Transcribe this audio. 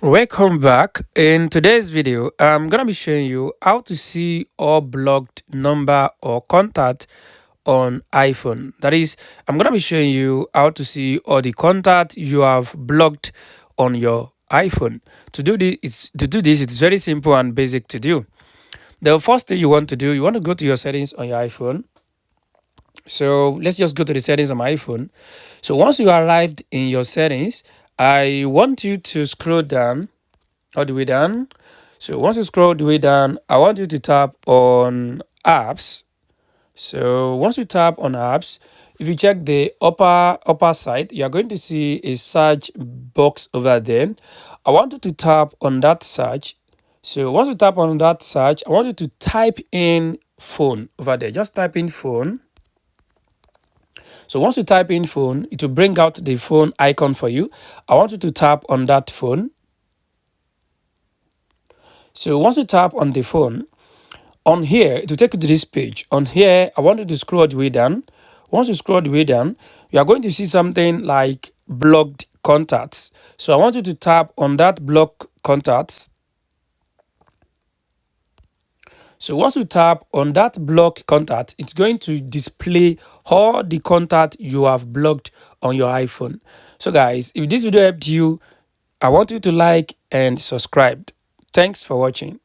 Welcome back. In today's video, I'm gonna be showing you how to see all blocked number or contact on iPhone. That is, I'm gonna be showing you how to see all the contact you have blocked on your iPhone. To do this, it's very simple and basic to do. The first thing you want to do, you want to go to your settings on your iPhone. So let's just go to the settings on my iPhone. So once you arrived in your settings, I want you to scroll down all the way down. So once you scroll the way down, I want you to tap on apps. So once you tap on apps, if you check the upper side, you are going to see a search box over there. I want you to tap on that search. So once you tap on that search, I want you to type in phone over there. Just type in phone. So once you type in phone, it will bring out the phone icon for you. I want you to tap on that phone. So once you tap on the phone, on here, it will take you to this page. On here, I want you to scroll the way down. Once you scroll the way down, you are going to see something like blocked contacts. So I want you to tap on that block contacts. So once you tap on that block contact, it's going to display all the contact you have blocked on your iPhone. So guys, if this video helped you, I want you to like and subscribe. Thanks for watching.